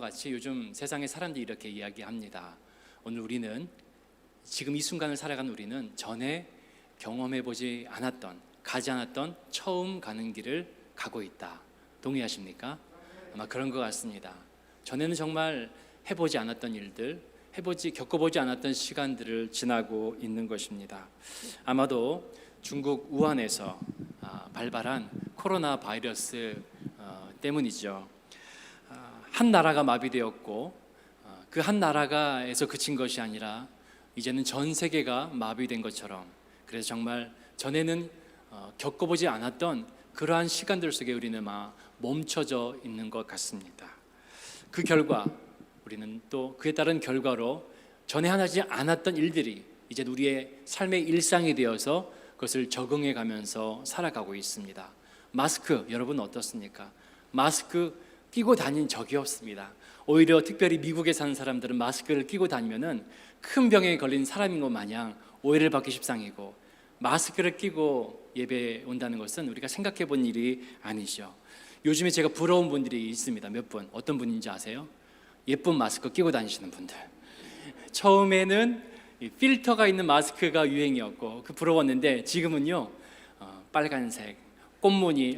같이 요즘 세상의 사람들이 이렇게 이야기합니다. 오늘 우리는 지금 이 순간을 살아가는 우리는 전에 경험해보지 않았던, 가지 않았던 처음 가는 길을 가고 있다. 동의하십니까? 아마 그런 것 같습니다. 전에는 정말 해보지 않았던 일들, 겪어보지 않았던 시간들을 지나고 있는 것입니다. 아마도 중국 우한에서 발발한 코로나 바이러스 때문이죠. 한 나라가 마비되었고 그 한 나라가에서 그친 것이 아니라 이제는 전 세계가 마비된 것처럼, 그래서 정말 전에는 겪어보지 않았던 그러한 시간들 속에 우리는 멈춰져 있는 것 같습니다. 그 결과 우리는 또 그에 따른 결과로 전에 하지 않았던 일들이 이제 우리의 삶의 일상이 되어서 그것을 적응해 가면서 살아가고 있습니다. 마스크, 여러분 어떻습니까? 마스크 끼고 다닌 적이 없습니다. 오히려 특별히 미국에 사는 사람들은 마스크를 끼고 다니면은 큰 병에 걸린 사람인 것 마냥 오해를 받기 십상이고, 마스크를 끼고 예배에 온다는 것은 우리가 생각해 본 일이 아니죠. 요즘에 제가 부러운 분들이 있습니다. 몇 분, 어떤 분인지 아세요? 예쁜 마스크 끼고 다니시는 분들. 처음에는 필터가 있는 마스크가 유행이었고 부러웠는데 지금은요 빨간색 꽃무늬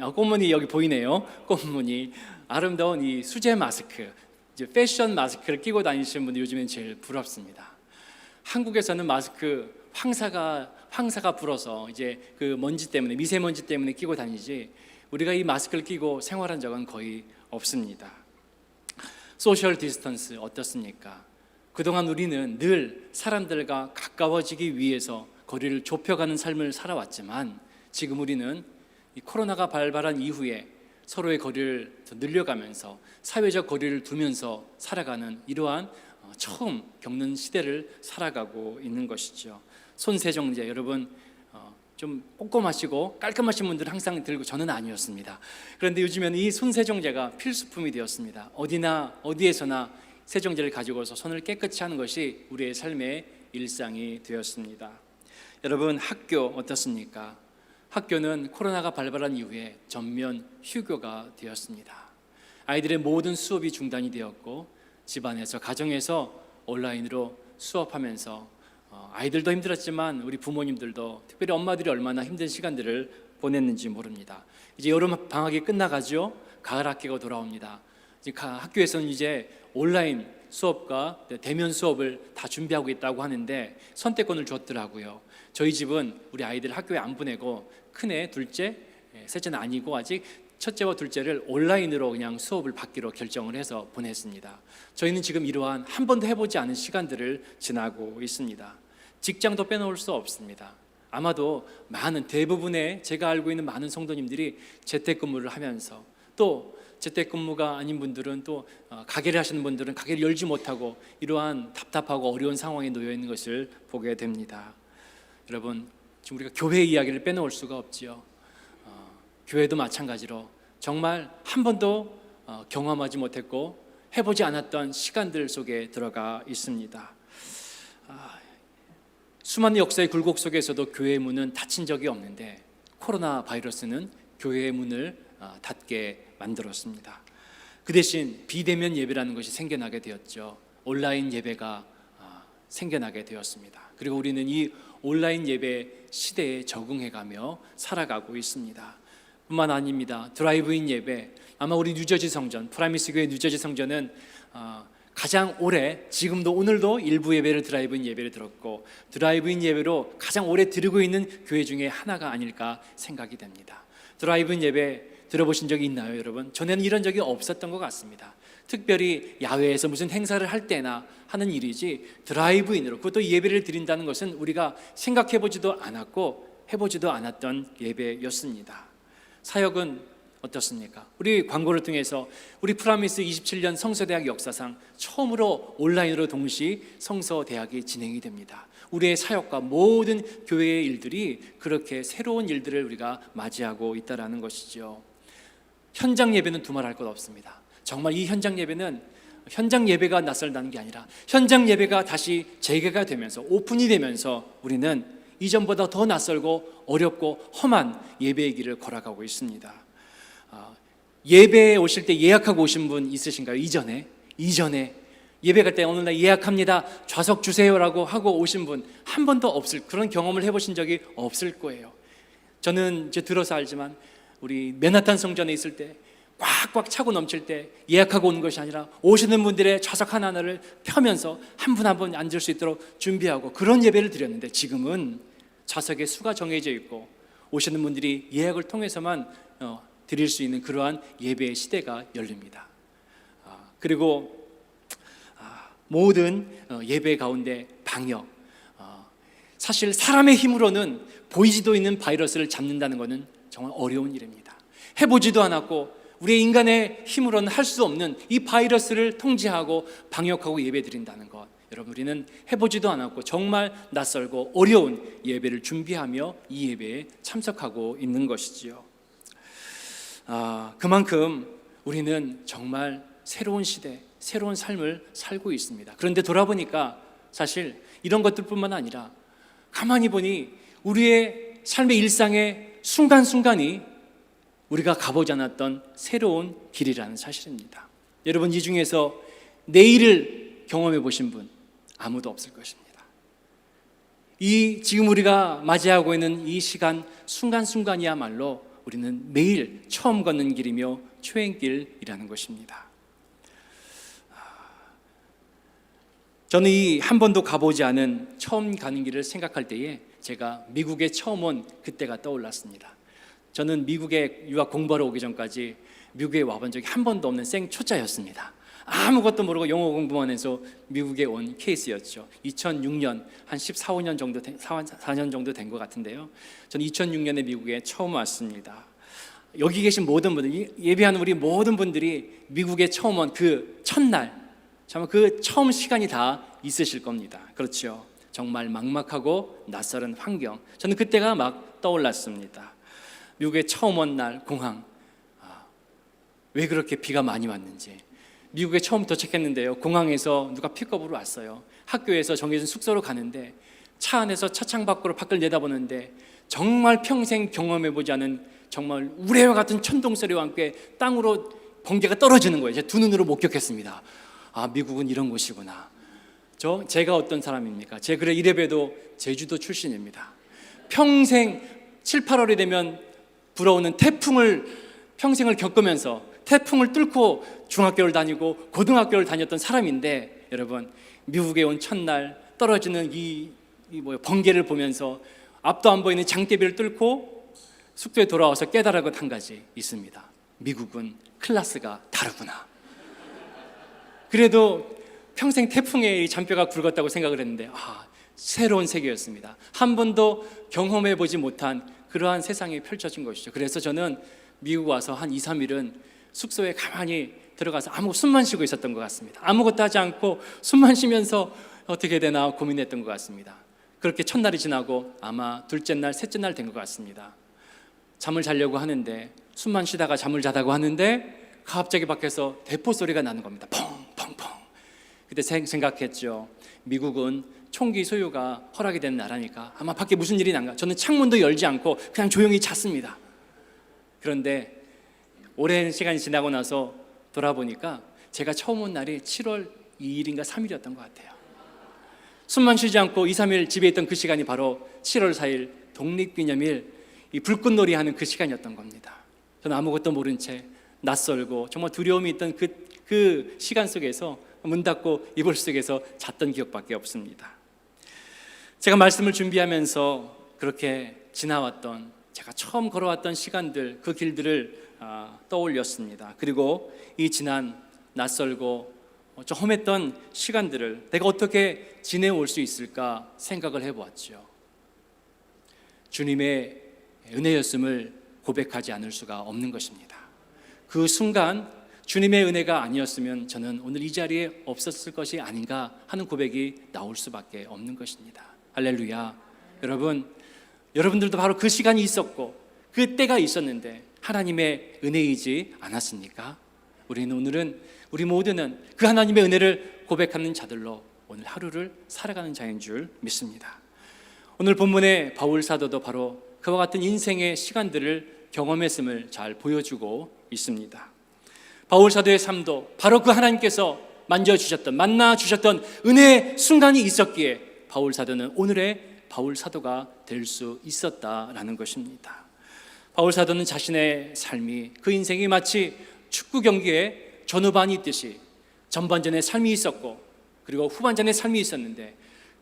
여기 보이네요. 꽃무늬 아름다운 이 수제 마스크, 이제 패션 마스크를 끼고 다니시는 분들이 요즘엔 제일 부럽습니다. 한국에서는 마스크 황사가 불어서 이제 그 먼지 때문에, 미세먼지 때문에 끼고 다니지, 우리가 이 마스크를 끼고 생활한 적은 거의 없습니다. 소셜 디스턴스 어떻습니까? 그동안 우리는 늘 사람들과 가까워지기 위해서 거리를 좁혀가는 삶을 살아왔지만, 지금 우리는 이 코로나가 발발한 이후에 서로의 거리를 늘려가면서 사회적 거리를 두면서 살아가는 이러한 처음 겪는 시대를 살아가고 있는 것이죠. 손세정제, 여러분 좀 꼼꼼하시고 깔끔하신 분들은 항상 들고, 저는 아니었습니다. 그런데 요즘에는 이 손세정제가 필수품이 되었습니다. 어디에서나 세정제를 가지고서 손을 깨끗이 하는 것이 우리의 삶의 일상이 되었습니다. 여러분, 학교 어떻습니까? 학교는 코로나가 발발한 이후에 전면 휴교가 되었습니다. 아이들의 모든 수업이 중단이 되었고, 집안에서, 가정에서 온라인으로 수업하면서 아이들도 힘들었지만 우리 부모님들도, 특별히 엄마들이 얼마나 힘든 시간들을 보냈는지 모릅니다. 이제 여름 방학이 끝나가죠. 가을 학기가 돌아옵니다. 이제 학교에서는 이제 온라인 수업과 대면 수업을 다 준비하고 있다고 하는데 선택권을 줬더라고요. 저희 집은 우리 아이들 학교에 안 보내고 큰애, 둘째, 셋째는 아니고 아직 첫째와 둘째를 온라인으로 그냥 수업을 받기로 결정을 해서 보냈습니다. 저희는 지금 이러한 한 번도 해보지 않은 시간들을 지나고 있습니다. 직장도 빼놓을 수 없습니다. 아마도 대부분의 제가 알고 있는 많은 성도님들이 재택근무를 하면서, 또 재택근무가 아닌 분들은 또 가게를 하시는 분들은 가게를 열지 못하고 이러한 답답하고 어려운 상황에 놓여 있는 것을 보게 됩니다. 여러분, 지금 우리가 교회 이야기를 빼놓을 수가 없지요. 교회도 마찬가지로 정말 한 번도 경험하지 못했고 해보지 않았던 시간들 속에 들어가 있습니다. 수많은 역사의 굴곡 속에서도 교회의 문은 닫힌 적이 없는데, 코로나 바이러스는 교회의 문을 닫게 만들었습니다. 그 대신 비대면 예배라는 것이 생겨나게 되었죠. 온라인 예배가 생겨나게 되었습니다. 그리고 우리는 이 온라인 예배 시대에 적응해가며 살아가고 있습니다. 뿐만 아닙니다. 드라이브인 예배, 아마 우리 뉴저지 성전, 프라미스 교회 뉴저지 성전은 가장 오래, 지금도 오늘도 일부 예배를 드라이브인 예배를 들었고, 드라이브인 예배로 가장 오래 드리고 있는 교회 중에 하나가 아닐까 생각이 됩니다. 드라이브인 예배 들어보신 적이 있나요, 여러분? 전에는 이런 적이 없었던 것 같습니다. 특별히 야외에서 무슨 행사를 할 때나 하는 일이지, 드라이브인으로, 그것도 예배를 드린다는 것은 우리가 생각해보지도 않았고 해보지도 않았던 예배였습니다. 사역은 어떻습니까? 우리 광고를 통해서 우리 프라미스 27년 성서대학 역사상 처음으로 온라인으로 동시 성서대학이 진행이 됩니다. 우리의 사역과 모든 교회의 일들이 그렇게 새로운 일들을 우리가 맞이하고 있다는 것이죠. 현장 예배는 두말할 것 없습니다. 정말 이 현장 예배는 현장 예배가 낯설다는 게 아니라 현장 예배가 다시 재개가 되면서, 오픈이 되면서 우리는 이전보다 더 낯설고 어렵고 험한 예배의 길을 걸어가고 있습니다. 예배에 오실 때 예약하고 오신 분 있으신가요? 이전에 이전에 예배 갈 때 오늘 날 예약합니다, 좌석 주세요라고 하고 오신 분 한 번도 없을, 그런 경험을 해보신 적이 없을 거예요. 저는 이제 들어서 알지만 우리 맨하탄 성전에 있을 때 꽉꽉 차고 넘칠 때 예약하고 오는 것이 아니라 오시는 분들의 좌석 하나하나를 펴면서 한 분 한 분 앉을 수 있도록 준비하고 그런 예배를 드렸는데, 지금은 좌석의 수가 정해져 있고 오시는 분들이 예약을 통해서만 드릴 수 있는 그러한 예배의 시대가 열립니다. 그리고 모든 예배 가운데 방역, 사실 사람의 힘으로는 보이지도 있는 바이러스를 잡는다는 것은 정말 어려운 일입니다. 해보지도 않았고 우리의 인간의 힘으로는 할 수 없는 이 바이러스를 통제하고 방역하고 예배드린다는 것, 여러분, 우리는 해보지도 않았고 정말 낯설고 어려운 예배를 준비하며 이 예배에 참석하고 있는 것이지요. 그만큼 우리는 정말 새로운 시대, 새로운 삶을 살고 있습니다. 그런데 돌아보니까 사실 이런 것들뿐만 아니라 가만히 보니 우리의 삶의 일상의 순간순간이 우리가 가보지 않았던 새로운 길이라는 사실입니다. 여러분, 이 중에서 내일을 경험해 보신 분 아무도 없을 것입니다. 지금 우리가 맞이하고 있는 이 시간 순간순간이야말로 우리는 매일 처음 걷는 길이며 초행길이라는 것입니다. 저는 이 한 번도 가보지 않은 처음 가는 길을 생각할 때에 제가 미국에 처음 온 그때가 떠올랐습니다. 저는 미국에 유학 공부하러 오기 전까지 미국에 와본 적이 한 번도 없는 생초짜였습니다. 아무것도 모르고 영어 공부만 해서 미국에 온 케이스였죠. 2006년 한 14, 15년 정도 4년 정도 된 것 같은데요. 저는 2006년에 미국에 처음 왔습니다. 여기 계신 모든 분들, 예배하는 우리 모든 분들이 미국에 처음 온 그 첫날, 정말 그 처음 시간이 다 있으실 겁니다. 그렇죠. 정말 막막하고 낯설은 환경, 저는 그때가 막 떠올랐습니다. 미국에 처음 온 날 공항, 왜 그렇게 비가 많이 왔는지. 미국에 처음 도착했는데요, 공항에서 누가 픽업으로 왔어요. 학교에서 정해진 숙소로 가는데 차 안에서 차창 밖으로 밖을 내다보는데 정말 평생 경험해보지 않은 정말 우레와 같은 천둥소리와 함께 땅으로 번개가 떨어지는 거예요. 제가 두 눈으로 목격했습니다. 미국은 이런 곳이구나. 제가 어떤 사람입니까? 제 그래 이래봬도 제주도 출신입니다. 평생 7, 8월이 되면 불어오는 태풍을 평생을 겪으면서 태풍을 뚫고 중학교를 다니고 고등학교를 다녔던 사람인데, 여러분, 미국에 온 첫날 떨어지는 번개를 보면서 앞도 안 보이는 장대비를 뚫고 숙소에 돌아와서 깨달은 것 한 가지 있습니다. 미국은 클래스가 다르구나. 그래도 평생 태풍에 잔뼈가 굵었다고 생각을 했는데 새로운 세계였습니다. 한 번도 경험해보지 못한 그러한 세상이 펼쳐진 것이죠. 그래서 저는 미국 와서 한 2, 3일은 숙소에 가만히 들어가서 숨만 쉬고 있었던 것 같습니다. 아무것도 하지 않고 숨만 쉬면서 어떻게 되나 고민했던 것 같습니다. 그렇게 첫날이 지나고 아마 둘째 날, 셋째 날 된 것 같습니다. 잠을 자려고 하는데, 숨만 쉬다가 잠을 자다고 하는데 갑자기 밖에서 대포 소리가 나는 겁니다. 펑펑펑. 그때 생각했죠. 미국은 총기 소유가 허락이 되는 나라니까 아마 밖에 무슨 일이 난가. 저는 창문도 열지 않고 그냥 조용히 잤습니다. 그런데 오랜 시간이 지나고 나서 돌아보니까 제가 처음 온 날이 7월 2일인가 3일이었던 것 같아요. 숨만 쉬지 않고 2, 3일 집에 있던 그 시간이 바로 7월 4일 독립기념일 이 불꽃놀이 하는 그 시간이었던 겁니다. 저는 아무것도 모른 채 낯설고 정말 두려움이 있던 그 시간 속에서 문 닫고 이불 속에서 잤던 기억밖에 없습니다. 제가 말씀을 준비하면서 그렇게 지나왔던, 제가 처음 걸어왔던 시간들, 그 길들을 떠올렸습니다. 그리고 이 지난 낯설고 좀 험했던 시간들을 내가 어떻게 지내올 수 있을까 생각을 해보았죠. 주님의 은혜였음을 고백하지 않을 수가 없는 것입니다. 그 순간 주님의 은혜가 아니었으면 저는 오늘 이 자리에 없었을 것이 아닌가 하는 고백이 나올 수밖에 없는 것입니다. 할렐루야. 여러분들도 바로 그 시간이 있었고 그 때가 있었는데 하나님의 은혜이지 않았습니까? 우리 모두는 그 하나님의 은혜를 고백하는 자들로 오늘 하루를 살아가는 자인 줄 믿습니다. 오늘 본문의 바울 사도도 바로 그와 같은 인생의 시간들을 경험했음을 잘 보여주고 있습니다. 바울 사도의 삶도 바로 그 하나님께서 만져주셨던, 만나주셨던 은혜의 순간이 있었기에 바울 사도는 오늘의 바울 사도가 될 수 있었다라는 것입니다. 바울 사도는 자신의 삶이, 그 인생이 마치 축구 경기에 전후반이 있듯이 전반전의 삶이 있었고 그리고 후반전의 삶이 있었는데,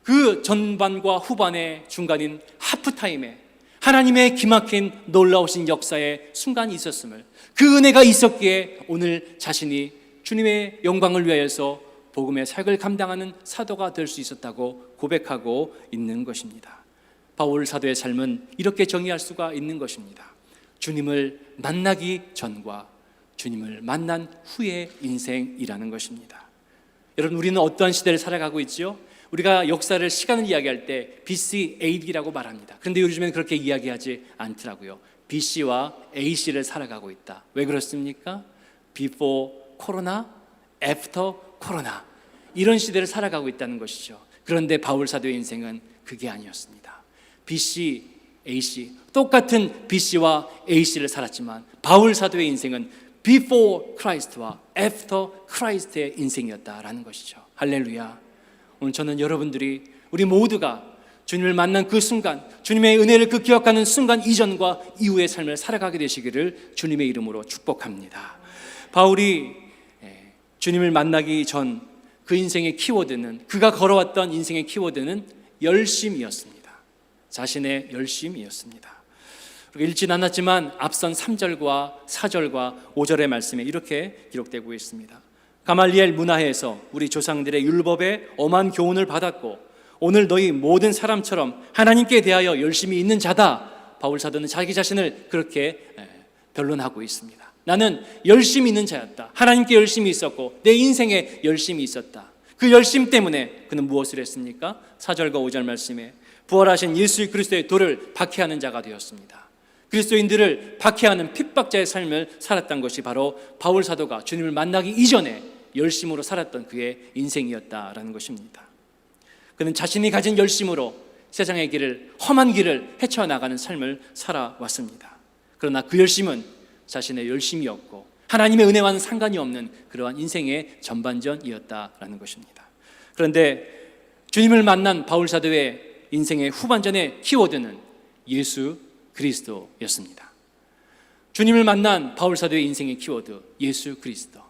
그 전반과 후반의 중간인 하프타임에 하나님의 기막힌 놀라우신 역사의 순간이 있었음을, 그 은혜가 있었기에 오늘 자신이 주님의 영광을 위하여서 복음의 사역을 감당하는 사도가 될 수 있었다고 고백하고 있는 것입니다. 바울 사도의 삶은 이렇게 정의할 수가 있는 것입니다. 주님을 만나기 전과 주님을 만난 후의 인생이라는 것입니다. 여러분, 우리는 어떠한 시대를 살아가고 있죠? 우리가 역사를, 시간을 이야기할 때 BC, AD라고 말합니다. 그런데 요즘에는 그렇게 이야기하지 않더라고요. BC와 AC를 살아가고 있다. 왜 그렇습니까? Before Corona, After Corona, 이런 시대를 살아가고 있다는 것이죠. 그런데 바울 사도의 인생은 그게 아니었습니다. BC, AC, 똑같은 BC와 AC를 살았지만 바울 사도의 인생은 Before Christ와 After Christ의 인생이었다라는 것이죠. 할렐루야. 오늘 저는 여러분들이, 우리 모두가 주님을 만난 그 순간, 주님의 은혜를 그 기억하는 순간 이전과 이후의 삶을 살아가게 되시기를 주님의 이름으로 축복합니다. 바울이 주님을 만나기 전 그 인생의 키워드는, 그가 걸어왔던 인생의 키워드는 열심이었습니다. 자신의 열심이었습니다. 읽진 않았지만 앞선 3절과 4절과 5절의 말씀에 이렇게 기록되고 있습니다. 가말리엘 문화에서 우리 조상들의 율법에 엄한 교훈을 받았고 오늘 너희 모든 사람처럼 하나님께 대하여 열심히 있는 자다. 바울 사도는 자기 자신을 그렇게 변론하고 있습니다. 나는 열심히 있는 자였다. 하나님께 열심히 있었고 내 인생에 열심히 있었다. 그 열심 때문에 그는 무엇을 했습니까? 4절과 5절 말씀에 부활하신 예수 그리스도의 도를 박해하는 자가 되었습니다. 그리스도인들을 박해하는 핍박자의 삶을 살았던 것이 바로 바울 사도가 주님을 만나기 이전에 열심으로 살았던 그의 인생이었다라는 것입니다. 그는 자신이 가진 열심으로 세상의 길을, 험한 길을 헤쳐나가는 삶을 살아왔습니다. 그러나 그 열심은 자신의 열심이었고 하나님의 은혜와는 상관이 없는 그러한 인생의 전반전이었다라는 것입니다. 그런데 주님을 만난 바울 사도의 인생의 후반전의 키워드는 예수 그리스도였습니다. 주님을 만난 바울 사도의 인생의 키워드, 예수 그리스도.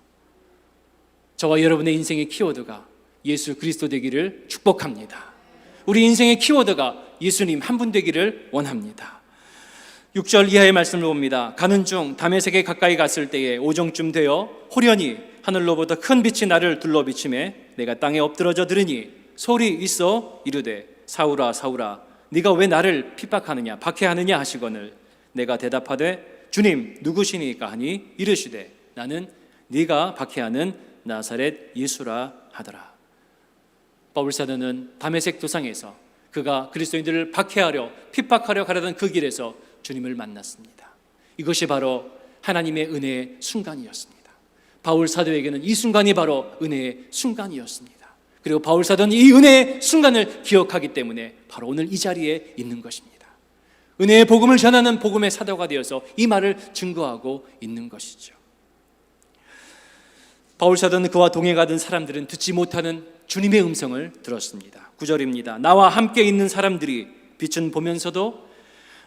저와 여러분의 인생의 키워드가 예수 그리스도 되기를 축복합니다. 우리 인생의 키워드가 예수님 한 분 되기를 원합니다. 6절 이하의 말씀을 봅니다. 가는 중 다메섹에 가까이 갔을 때에 오정쯤 되어 호련히 하늘로부터 큰 빛이 나를 둘러 비치매 내가 땅에 엎드러져 들으니 소리 있어 이르되 사울아 사울아 네가 왜 나를 핍박하느냐 박해하느냐 하시거늘 내가 대답하되 주님 누구시니까 하니 이르시되 나는 네가 박해하는 나사렛 예수라 하더라. 바울 사도는 다메섹 도상에서 그가 그리스도인들을 박해하려 핍박하려 가려던 그 길에서 주님을 만났습니다. 이것이 바로 하나님의 은혜의 순간이었습니다. 바울 사도에게는 이 순간이 바로 은혜의 순간이었습니다. 그리고 바울 사도는 이 은혜의 순간을 기억하기 때문에 바로 오늘 이 자리에 있는 것입니다. 은혜의 복음을 전하는 복음의 사도가 되어서 이 말을 증거하고 있는 것이죠. 바울 사도는 그와 동행 가던 사람들은 듣지 못하는 주님의 음성을 들었습니다. 9절입니다. 나와 함께 있는 사람들이 빛은 보면서도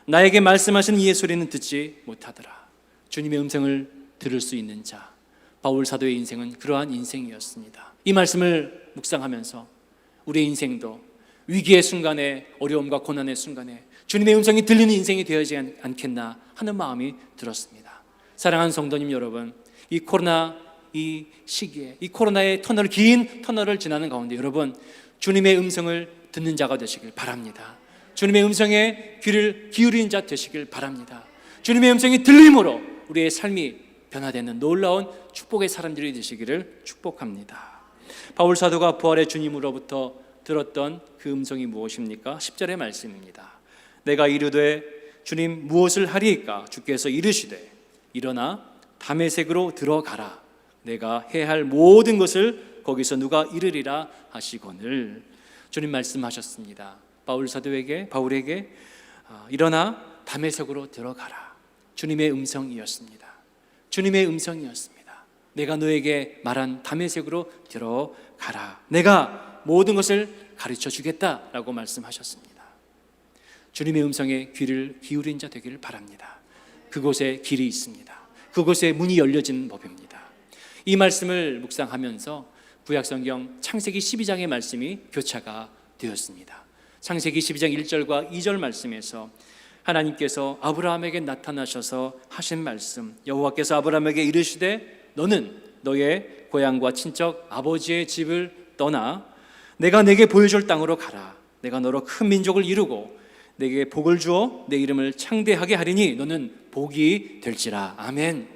나에게 말씀하신 이의 소리는 듣지 못하더라. 주님의 음성을 들을 수 있는 자, 바울 사도의 인생은 그러한 인생이었습니다. 이 말씀을 묵상하면서 우리의 인생도 위기의 순간에, 어려움과 고난의 순간에 주님의 음성이 들리는 인생이 되어야지 않겠나 하는 마음이 들었습니다. 사랑하는 성도님 여러분, 이 코로나 이 시기에, 이 코로나의 터널, 긴 터널을 지나는 가운데 여러분 주님의 음성을 듣는 자가 되시길 바랍니다. 주님의 음성에 귀를 기울이는 자 되시길 바랍니다. 주님의 음성이 들림으로 우리의 삶이 변화되는 놀라운 축복의 사람들이 되시기를 축복합니다. 바울 사도가 부활의 주님으로부터 들었던 그 음성이 무엇입니까? 10절의 말씀입니다. 내가 이르되 주님 무엇을 하리이까? 주께서 이르시되 일어나 다메섹으로 들어가라. 내가 해야 할 모든 것을 거기서 누가 이르리라 하시거늘. 주님 말씀하셨습니다. 바울에게 일어나 다메섹으로 들어가라. 주님의 음성이었습니다. 주님의 음성이었습니다. 내가 너에게 말한 다메섹으로 들어가라. 내가 모든 것을 가르쳐 주겠다라고 말씀하셨습니다. 주님의 음성에 귀를 기울인 자 되기를 바랍니다. 그곳에 길이 있습니다. 그곳에 문이 열려지는 법입니다. 이 말씀을 묵상하면서 구약성경 창세기 12장의 말씀이 교차가 되었습니다. 창세기 12장 1절과 2절 말씀에서 하나님께서 아브라함에게 나타나셔서 하신 말씀, 여호와께서 아브라함에게 이르시되 너는 너의 고향과 친척 아버지의 집을 떠나 내가 내게 보여줄 땅으로 가라. 내가 너로 큰 민족을 이루고 내게 복을 주어 내 이름을 창대하게 하리니 너는 복이 될지라. 아멘.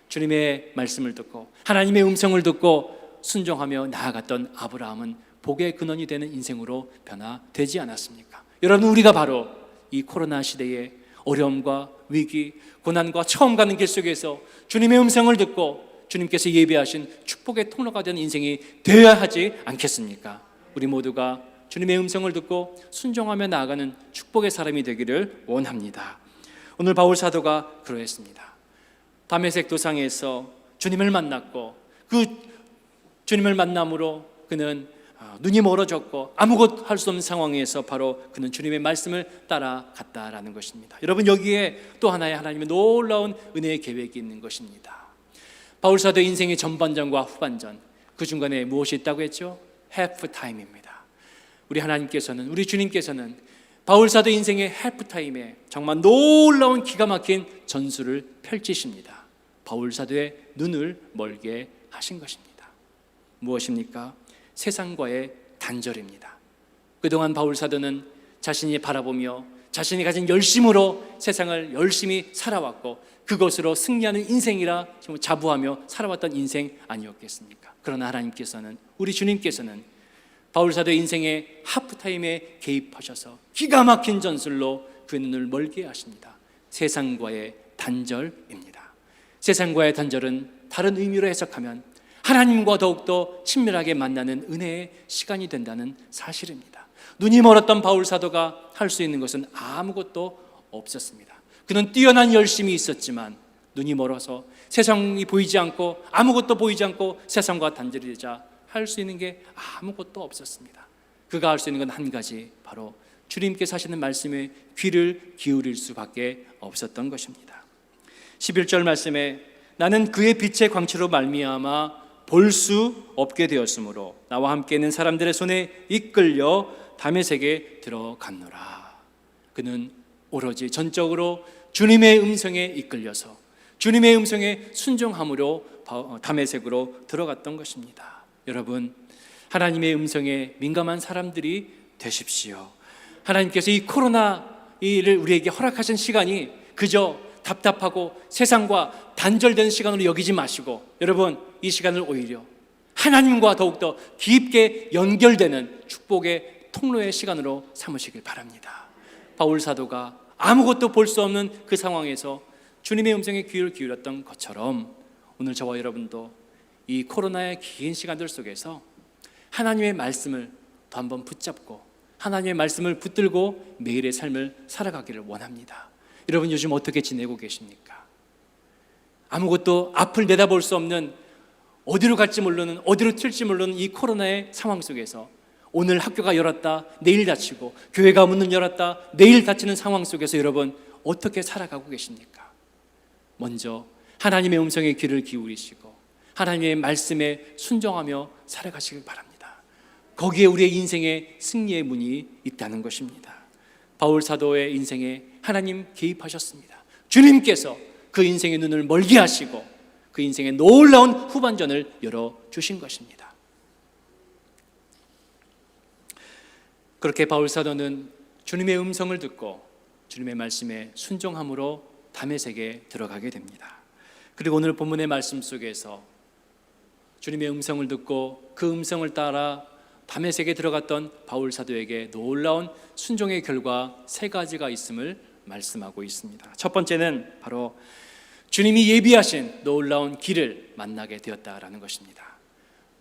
주님의 말씀을 듣고 하나님의 음성을 듣고 순종하며 나아갔던 아브라함은 복의 근원이 되는 인생으로 변화되지 않았습니까? 여러분, 우리가 바로 이 코로나 시대의 어려움과 위기, 고난과 처음 가는 길 속에서 주님의 음성을 듣고 주님께서 예비하신 축복의 통로가 되는 인생이 되어야 하지 않겠습니까? 우리 모두가 주님의 음성을 듣고 순종하며 나아가는 축복의 사람이 되기를 원합니다. 오늘 바울 사도가 그러했습니다. 다메섹 도상에서 주님을 만났고 그 주님을 만남으로 그는 눈이 멀어졌고 아무것도 할 수 없는 상황에서 바로 그는 주님의 말씀을 따라갔다라는 것입니다. 여러분, 여기에 또 하나의 하나님의 놀라운 은혜의 계획이 있는 것입니다. 바울 사도의 인생의 전반전과 후반전, 그 중간에 무엇이 있다고 했죠? 해프 타임입니다. 우리 하나님께서는, 우리 주님께서는 바울 사도 인생의 해프 타임에 정말 놀라운 기가 막힌 전술을 펼치십니다. 바울 사도의 눈을 멀게 하신 것입니다. 무엇입니까? 세상과의 단절입니다. 그동안 바울 사도는 자신이 바라보며 자신이 가진 열심으로 세상을 열심히 살아왔고 그것으로 승리하는 인생이라 자부하며 살아왔던 인생 아니었겠습니까? 그러나 하나님께서는, 우리 주님께서는 바울 사도의 인생의 하프타임에 개입하셔서 기가 막힌 전술로 그 눈을 멀게 하십니다. 세상과의 단절입니다. 세상과의 단절은 다른 의미로 해석하면 하나님과 더욱더 친밀하게 만나는 은혜의 시간이 된다는 사실입니다. 눈이 멀었던 바울 사도가 할 수 있는 것은 아무것도 없었습니다. 그는 뛰어난 열심이 있었지만 눈이 멀어서 세상이 보이지 않고 아무것도 보이지 않고 세상과 단절이 되자 할 수 있는 게 아무것도 없었습니다. 그가 할 수 있는 건 한 가지, 바로 주님께서 하시는 말씀에 귀를 기울일 수밖에 없었던 것입니다. 11절 말씀에 나는 그의 빛의 광채로 말미암아 볼 수 없게 되었으므로 나와 함께 있는 사람들의 손에 이끌려 다메섹에 들어갔노라. 그는 오로지 전적으로 주님의 음성에 이끌려서 주님의 음성에 순종함으로 다메섹으로 들어갔던 것입니다. 여러분, 하나님의 음성에 민감한 사람들이 되십시오. 하나님께서 이 코로나를 우리에게 허락하신 시간이 그저 답답하고 세상과 단절된 시간으로 여기지 마시고, 여러분, 이 시간을 오히려 하나님과 더욱더 깊게 연결되는 축복의 통로의 시간으로 삼으시길 바랍니다. 바울 사도가 아무것도 볼 수 없는 그 상황에서 주님의 음성에 귀를 기울였던 것처럼 오늘 저와 여러분도 이 코로나의 긴 시간들 속에서 하나님의 말씀을 더 한번 붙잡고 하나님의 말씀을 붙들고 매일의 삶을 살아가기를 원합니다. 여러분, 요즘 어떻게 지내고 계십니까? 아무것도 앞을 내다볼 수 없는, 어디로 갈지 모르는, 어디로 튈지 모르는 이 코로나의 상황 속에서 오늘 학교가 열었다 내일 닫히고 교회가 문을 열었다 내일 닫히는 상황 속에서 여러분 어떻게 살아가고 계십니까? 먼저 하나님의 음성에 귀를 기울이시고 하나님의 말씀에 순종하며 살아가시길 바랍니다. 거기에 우리의 인생의 승리의 문이 있다는 것입니다. 바울 사도의 인생에 하나님 개입하셨습니다. 주님께서 그 인생의 눈을 멀게 하시고 그 인생의 놀라운 후반전을 열어주신 것입니다. 그렇게 바울 사도는 주님의 음성을 듣고 주님의 말씀에 순종함으로 다메섹에 들어가게 됩니다. 그리고 오늘 본문의 말씀 속에서 주님의 음성을 듣고 그 음성을 따라 다메섹에 들어갔던 바울 사도에게 놀라운 순종의 결과 세 가지가 있음을 말씀하고 있습니다. 첫 번째는 바로 주님이 예비하신 놀라운 길을 만나게 되었다라는 것입니다.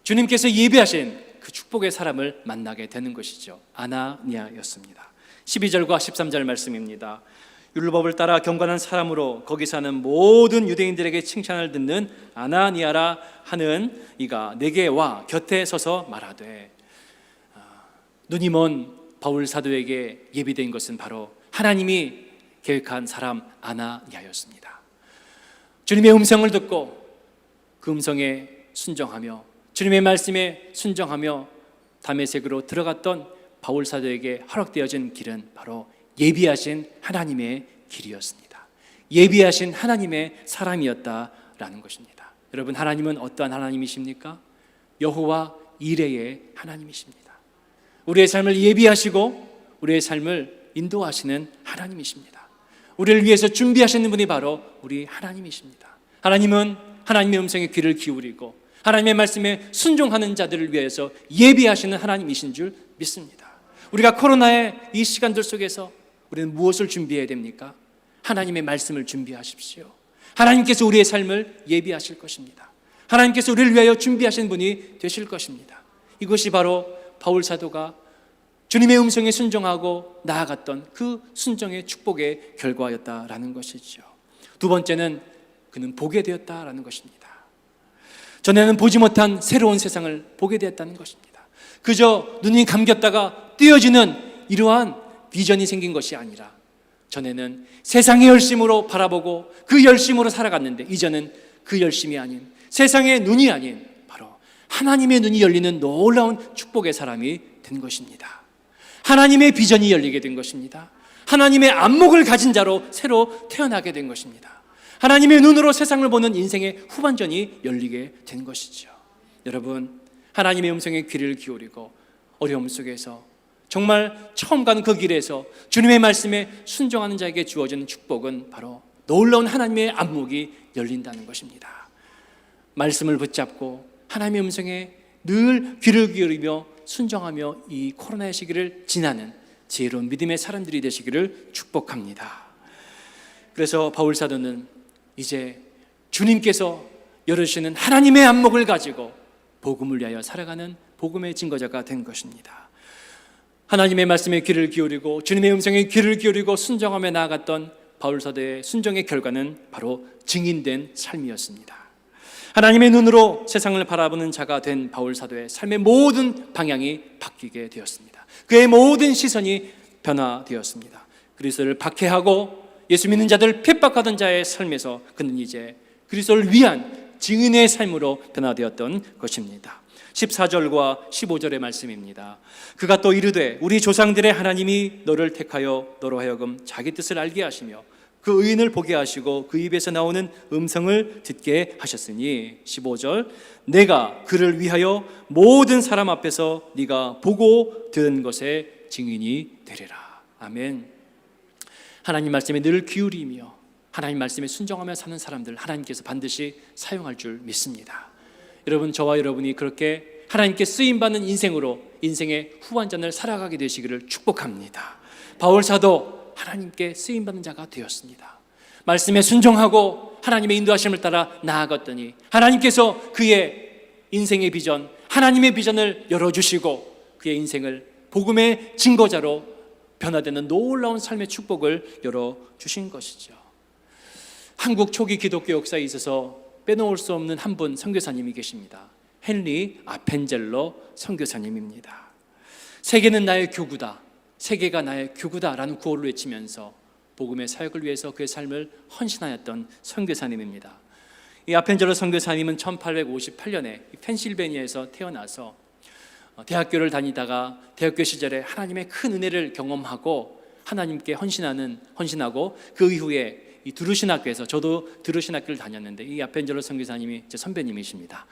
주님께서 예비하신 그 축복의 사람을 만나게 되는 것이죠. 아나니아였습니다. 12절과 13절 말씀입니다. 율법을 따라 경건한 사람으로 거기 사는 모든 유대인들에게 칭찬을 듣는 아나니아라 하는 이가 내게 와 곁에 서서 말하되, 눈이 먼 바울 사도에게 예비된 것은 바로 하나님이 계획한 사람 아나니아였습니다. 주님의 음성을 듣고 그 음성에 순종하며 주님의 말씀에 순종하며 다메섹으로 들어갔던 바울 사도에게 허락되어진 길은 바로 예비하신 하나님의 길이었습니다. 예비하신 하나님의 사람이었다라는 것입니다. 여러분, 하나님은 어떠한 하나님이십니까? 여호와 이레의 하나님이십니다. 우리의 삶을 예비하시고 우리의 삶을 인도하시는 하나님이십니다. 우리를 위해서 준비하시는 분이 바로 우리 하나님이십니다. 하나님은 하나님의 음성에 귀를 기울이고 하나님의 말씀에 순종하는 자들을 위해서 예비하시는 하나님이신 줄 믿습니다. 우리가 코로나의 이 시간들 속에서 우리는 무엇을 준비해야 됩니까? 하나님의 말씀을 준비하십시오. 하나님께서 우리의 삶을 예비하실 것입니다. 하나님께서 우리를 위하여 준비하신 분이 되실 것입니다. 이것이 바로 바울 사도가 주님의 음성에 순종하고 나아갔던 그 순종의 축복의 결과였다라는 것이죠. 두 번째는 그는 보게 되었다라는 것입니다. 전에는 보지 못한 새로운 세상을 보게 되었다는 것입니다. 그저 눈이 감겼다가 띄어지는 이러한 비전이 생긴 것이 아니라 전에는 세상의 열심으로 바라보고 그 열심으로 살아갔는데 이제는 그 열심이 아닌 세상의 눈이 아닌 바로 하나님의 눈이 열리는 놀라운 축복의 사람이 된 것입니다. 하나님의 비전이 열리게 된 것입니다. 하나님의 안목을 가진 자로 새로 태어나게 된 것입니다. 하나님의 눈으로 세상을 보는 인생의 후반전이 열리게 된 것이죠. 여러분, 하나님의 음성에 귀를 기울이고 어려움 속에서 정말 처음 가는 그 길에서 주님의 말씀에 순종하는 자에게 주어지는 축복은 바로 놀라운 하나님의 안목이 열린다는 것입니다. 말씀을 붙잡고 하나님의 음성에 늘 귀를 기울이며 순종하며 이 코로나의 시기를 지나는 지혜로운 믿음의 사람들이 되시기를 축복합니다. 그래서 바울 사도는 이제 주님께서 열으시는 하나님의 안목을 가지고 복음을 위하여 살아가는 복음의 증거자가 된 것입니다. 하나님의 말씀에 귀를 기울이고 주님의 음성에 귀를 기울이고 순종하며 나아갔던 바울 사도의 순종의 결과는 바로 증인된 삶이었습니다. 하나님의 눈으로 세상을 바라보는 자가 된 바울 사도의 삶의 모든 방향이 바뀌게 되었습니다. 그의 모든 시선이 변화되었습니다. 그리스도를 박해하고 예수 믿는 자들을 핍박하던 자의 삶에서 그는 이제 그리스도를 위한 증인의 삶으로 변화되었던 것입니다. 14절과 15절의 말씀입니다. 그가 또 이르되 우리 조상들의 하나님이 너를 택하여 너로 하여금 자기 뜻을 알게 하시며 그 의인을 보게 하시고 그 입에서 나오는 음성을 듣게 하셨으니 15절 내가 그를 위하여 모든 사람 앞에서 네가 보고 들은 것의 증인이 되리라. 아멘. 하나님 말씀에 늘 기울이며 하나님 말씀에 순종하며 사는 사람들 하나님께서 반드시 사용할 줄 믿습니다. 여러분, 저와 여러분이 그렇게 하나님께 쓰임받는 인생으로 인생의 후반전을 살아가게 되시기를 축복합니다. 바울 사도 하나님께 쓰임받는 자가 되었습니다. 말씀에 순종하고 하나님의 인도하심을 따라 나아갔더니 하나님께서 그의 인생의 비전, 하나님의 비전을 열어주시고 그의 인생을 복음의 증거자로 변화되는 놀라운 삶의 축복을 열어주신 것이죠. 한국 초기 기독교 역사에 있어서 빼놓을 수 없는 한 분 선교사님이 계십니다. 헨리 아펜젤러 선교사님입니다. 세계는 나의 교구다, 세계가 나의 교구다라는 구호를 외치면서 복음의 사역을 위해서 그의 삶을 헌신하였던 선교사님입니다. 이 아펜젤러 선교사님은 1858년에 펜실베니아에서 태어나서 대학교를 다니다가 대학교 시절에 하나님의 큰 은혜를 경험하고 하나님께 헌신하고 그 이후에 이 두루신학교에서, 저도 두루신학교를 다녔는데 이 아펜젤러 선교사님이 제 선배님이십니다.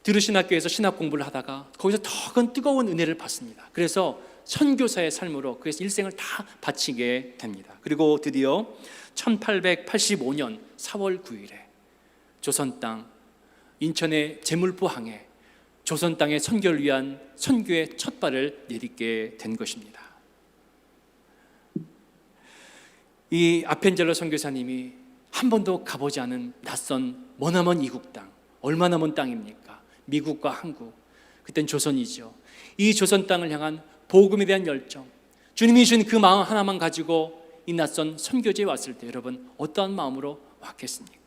두루신학교에서 신학 공부를 하다가 거기서 더 큰 뜨거운 은혜를 받습니다. 그래서 선교사의 삶으로 그래서 일생을 다 바치게 됩니다. 그리고 드디어 1885년 4월 9일에 조선 땅 인천의 제물포항에 조선 땅의 선교를 위한 선교의 첫 발을 내딛게 된 것입니다. 이 아펜젤러 선교사님이 한 번도 가보지 않은 낯선 머나먼 이국 땅, 얼마나 먼 땅입니까? 미국과 한국, 그땐 조선이죠. 이 조선 땅을 향한 복음에 대한 열정, 주님이 주신 그 마음 하나만 가지고 이 낯선 선교지에 왔을 때 여러분 어떠한 마음으로 왔겠습니까?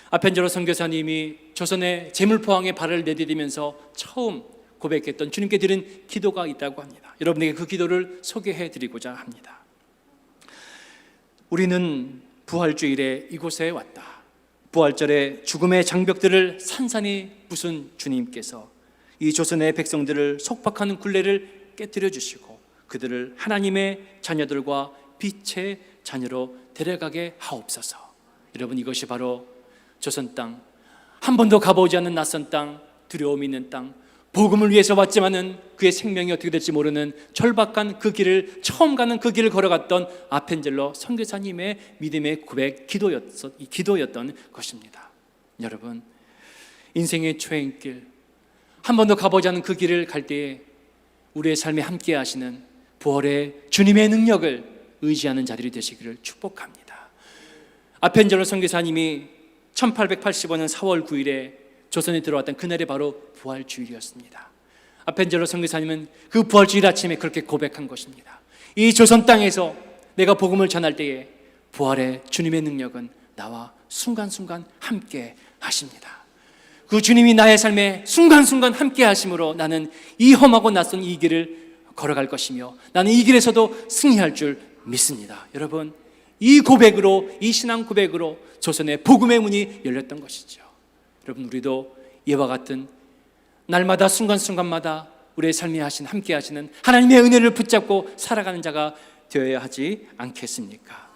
아펜젤로 선교사님이 조선의 재물포항에 발을 내디디면서 처음 고백했던 주님께 드린 기도가 있다고 합니다. 여러분에게 그 기도를 소개해 드리고자 합니다. 우리는 부활주일에 이곳에 왔다. 부활절에 죽음의 장벽들을 산산히 부순 주님께서 이 조선의 백성들을 속박하는 굴레를 깨뜨려 주시고 그들을 하나님의 자녀들과 빛의 자녀로 데려가게 하옵소서. 여러분, 이것이 바로 조선 땅, 한 번도 가보지 않은 낯선 땅, 두려움이 있는 땅, 복음을 위해서 왔지만은 그의 생명이 어떻게 될지 모르는 절박한 그 길을, 처음 가는 그 길을 걸어갔던 아펜젤로 선교사님의 믿음의 고백, 기도였던 것입니다. 여러분, 인생의 초행길, 한 번도 가보지 않은 그 길을 갈 때에 우리의 삶에 함께 하시는 부활의 주님의 능력을 의지하는 자들이 되시기를 축복합니다. 아펜젤로 선교사님이 1885년 4월 9일에 조선에 들어왔던 그날이 바로 부활주일이었습니다. 아펜젤로 선교사님은 그 부활주일 아침에 그렇게 고백한 것입니다. 이 조선 땅에서 내가 복음을 전할 때에 부활의 주님의 능력은 나와 순간순간 함께 하십니다. 그 주님이 나의 삶에 순간순간 함께 하심으로 나는 이 험하고 낯선 이 길을 걸어갈 것이며 나는 이 길에서도 승리할 줄 믿습니다. 여러분, 이 고백으로, 이 신앙 고백으로 조선의 복음의 문이 열렸던 것이죠. 여러분, 우리도 이와 같은 날마다 순간순간마다 우리의 삶에 함께 하시는 하나님의 은혜를 붙잡고 살아가는 자가 되어야 하지 않겠습니까?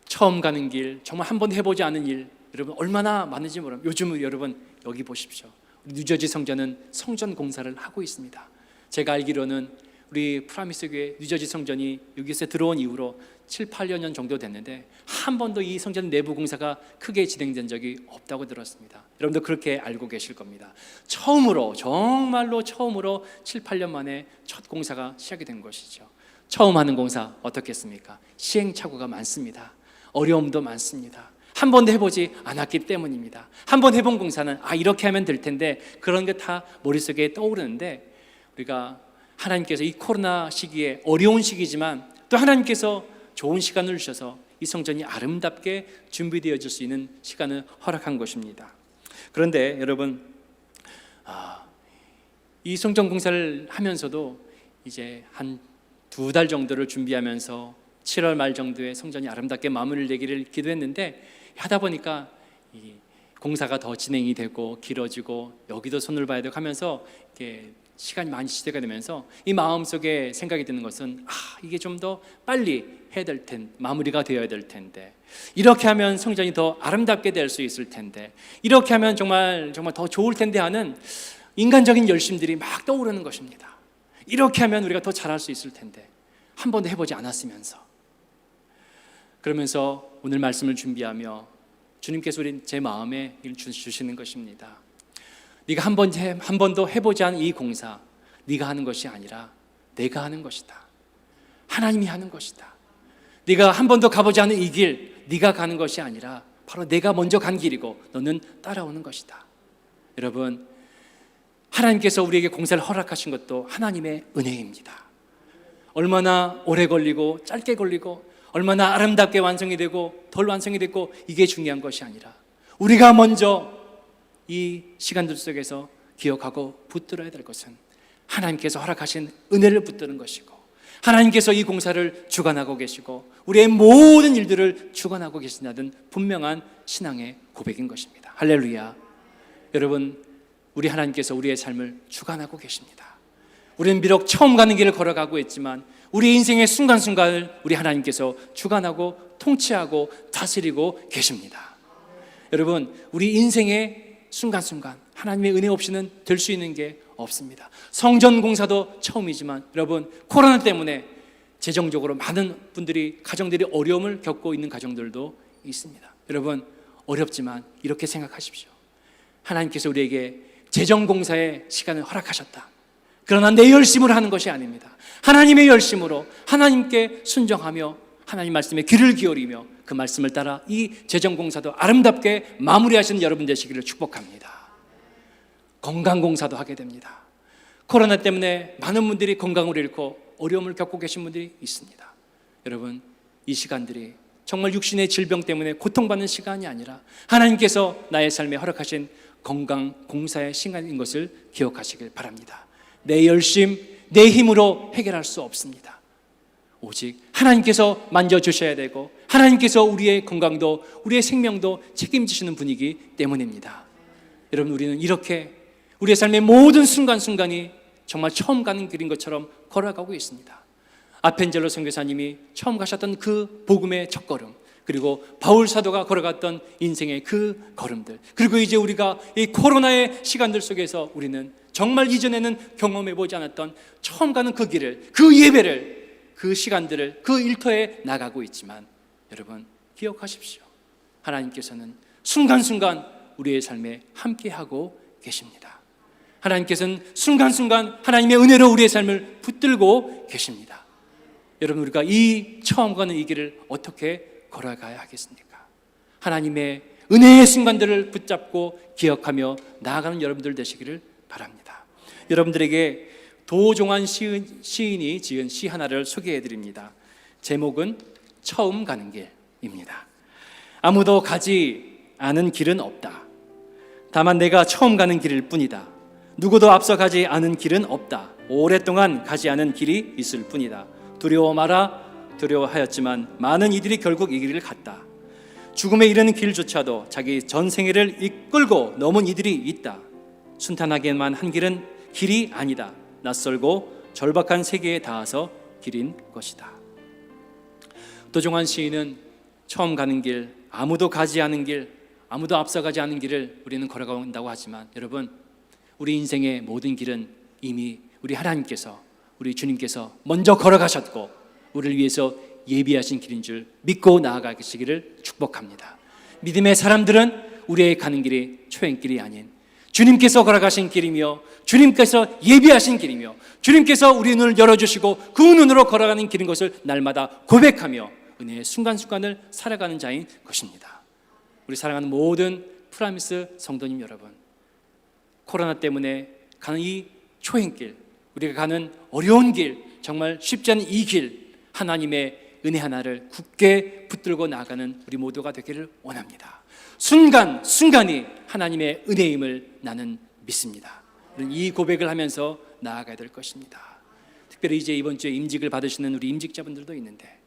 처음 가는 길, 정말 한 번 해보지 않은 일, 여러분 얼마나 많은지 모릅니다. 요즘은 여러분 여기 보십시오. 뉴저지 성전은 성전 공사를 하고 있습니다. 제가 알기로는 우리 프라미스 교회 뉴저지 성전이 여기서 들어온 이후로 7, 8년 정도 됐는데 한 번도 이 성전 내부 공사가 크게 진행된 적이 없다고 들었습니다. 여러분도 그렇게 알고 계실 겁니다. 처음으로, 정말로 처음으로 7, 8년 만에 첫 공사가 시작이 된 것이죠. 처음 하는 공사 어떻겠습니까? 시행착오가 많습니다. 어려움도 많습니다. 한 번도 해보지 않았기 때문입니다. 한 번 해본 공사는 이렇게 하면 될 텐데 그런 게 다 머릿속에 떠오르는데 우리가 하나님께서 이 코로나 시기에 어려운 시기지만 또 하나님께서 좋은 시간을 주셔서 이 성전이 아름답게 준비되어질 수 있는 시간을 허락한 것입니다. 그런데 여러분, 이 성전 공사를 하면서도 이제 한 2달 정도를 준비하면서 7월 말 정도에 성전이 아름답게 마무리를 내기를 기도했는데 하다 보니까 이 공사가 더 진행이 되고 길어지고 여기도 손을 봐야 되고 하면서 이게 시간이 많이 지체가 되면서 이 마음속에 생각이 드는 것은 이게 좀 더 빨리 해야 될 텐데, 마무리가 되어야 될 텐데, 이렇게 하면 성전이 더 아름답게 될 수 있을 텐데, 이렇게 하면 정말 더 좋을 텐데 하는 인간적인 열심들이 막 떠오르는 것입니다. 이렇게 하면 우리가 더 잘할 수 있을 텐데 한 번도 해보지 않았으면서. 그러면서 오늘 말씀을 준비하며 주님께서 제 마음에 주시는 것입니다. 네가 한 번도 해보지 않은 이 공사, 네가 하는 것이 아니라 내가 하는 것이다. 하나님이 하는 것이다. 네가 한 번도 가보지 않은 이 길, 네가 가는 것이 아니라 바로 내가 먼저 간 길이고 너는 따라오는 것이다. 여러분, 하나님께서 우리에게 공사를 허락하신 것도 하나님의 은혜입니다. 얼마나 오래 걸리고 짧게 걸리고 얼마나 아름답게 완성이 되고 덜 완성이 됐고 이게 중요한 것이 아니라 우리가 먼저 이 시간들 속에서 기억하고 붙들어야 될 것은 하나님께서 허락하신 은혜를 붙드는 것이고 하나님께서 이 공사를 주관하고 계시고 우리의 모든 일들을 주관하고 계신다는 분명한 신앙의 고백인 것입니다. 할렐루야. 여러분, 우리 하나님께서 우리의 삶을 주관하고 계십니다. 우리는 비록 처음 가는 길을 걸어가고 있지만 우리 인생의 순간순간을 우리 하나님께서 주관하고 통치하고 다스리고 계십니다. 여러분, 우리 인생의 순간순간 하나님의 은혜 없이는 될 수 있는 게 없습니다. 성전 공사도 처음이지만 여러분, 코로나 때문에 재정적으로 많은 분들이, 가정들이 어려움을 겪고 있는 가정들도 있습니다. 여러분, 어렵지만 이렇게 생각하십시오. 하나님께서 우리에게 재정 공사의 시간을 허락하셨다. 그러나 내 열심으로 하는 것이 아닙니다. 하나님의 열심으로 하나님께 순종하며 하나님 말씀에 귀를 기울이며 그 말씀을 따라 이 재정공사도 아름답게 마무리하시는 여러분 되시기를 축복합니다. 건강공사도 하게 됩니다. 코로나 때문에 많은 분들이 건강을 잃고 어려움을 겪고 계신 분들이 있습니다. 여러분, 이 시간들이 정말 육신의 질병 때문에 고통받는 시간이 아니라 하나님께서 나의 삶에 허락하신 건강 공사의 시간인 것을 기억하시길 바랍니다. 내 열심, 내 힘으로 해결할 수 없습니다. 오직 하나님께서 만져주셔야 되고 하나님께서 우리의 건강도 우리의 생명도 책임지시는 분이기 때문입니다. 여러분, 우리는 이렇게 우리의 삶의 모든 순간순간이 정말 처음 가는 길인 것처럼 걸어가고 있습니다. 아펜젤로 선교사님이 처음 가셨던 그 복음의 첫걸음, 그리고 바울 사도가 걸어갔던 인생의 그 걸음들, 그리고 이제 우리가 이 코로나의 시간들 속에서 우리는 정말 이전에는 경험해보지 않았던 처음 가는 그 길을, 그 예배를, 그 시간들을, 그 일터에 나가고 있지만 여러분 기억하십시오. 하나님께서는 순간순간 우리의 삶에 함께하고 계십니다. 하나님께서는 순간순간 하나님의 은혜로 우리의 삶을 붙들고 계십니다. 여러분, 우리가 이 처음 가는 이 길을 어떻게 걸어가야 하겠습니까? 하나님의 은혜의 순간들을 붙잡고 기억하며 나아가는 여러분들 되시기를 바랍니다. 여러분들에게 도종환 시인이 지은 시 하나를 소개해 드립니다. 제목은 처음 가는 길입니다. 아무도 가지 않은 길은 없다. 다만 내가 처음 가는 길일 뿐이다. 누구도 앞서 가지 않은 길은 없다. 오랫동안 가지 않은 길이 있을 뿐이다. 두려워 마라. 두려워하였지만 많은 이들이 결국 이 길을 갔다. 죽음에 이르는 길조차도 자기 전생애를 이끌고 넘은 이들이 있다. 순탄하게만 한 길은 길이 아니다. 낯설고 절박한 세계에 닿아서 길인 것이다. 도종환 시인은 처음 가는 길, 아무도 가지 않은 길, 아무도 앞서가지 않은 길을 우리는 걸어간다고 하지만 여러분, 우리 인생의 모든 길은 이미 우리 하나님께서, 우리 주님께서 먼저 걸어가셨고 우리를 위해서 예비하신 길인 줄 믿고 나아가시기를 축복합니다. 믿음의 사람들은 우리의 가는 길이 초행길이 아닌 주님께서 걸어가신 길이며 주님께서 예비하신 길이며 주님께서 우리 눈을 열어주시고 그 눈으로 걸어가는 길인 것을 날마다 고백하며 은혜의 순간순간을 살아가는 자인 것입니다. 우리 사랑하는 모든 프라미스 성도님 여러분, 코로나 때문에 가는 이 초행길, 우리가 가는 어려운 길, 정말 쉽지 않은 이 길, 하나님의 은혜 하나를 굳게 붙들고 나가는 우리 모두가 되기를 원합니다. 순간순간이 하나님의 은혜임을 나는 믿습니다. 이 고백을 하면서 나아가야 될 것입니다. 특별히 이제 이번 주에 임직을 받으시는 우리 임직자분들도 있는데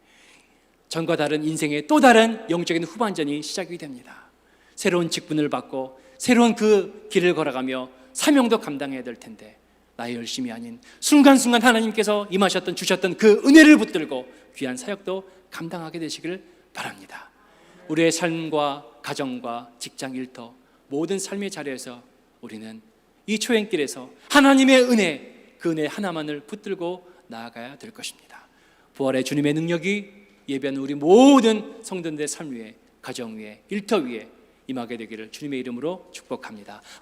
전과 다른 인생의 또 다른 영적인 후반전이 시작이 됩니다. 새로운 직분을 받고 새로운 그 길을 걸어가며 사명도 감당해야 될 텐데 나의 열심이 아닌 순간순간 하나님께서 임하셨던 주셨던 그 은혜를 붙들고 귀한 사역도 감당하게 되시기를 바랍니다. 우리의 삶과 가정과 직장 일터 모든 삶의 자리에서 우리는 이 초행길에서 하나님의 은혜, 그 은혜 하나만을 붙들고 나아가야 될 것입니다. 부활의 주님의 능력이 예배하는 우리 모든 성도들의 삶 위에, 가정 위에, 일터 위에 임하게 되기를 주님의 이름으로 축복합니다.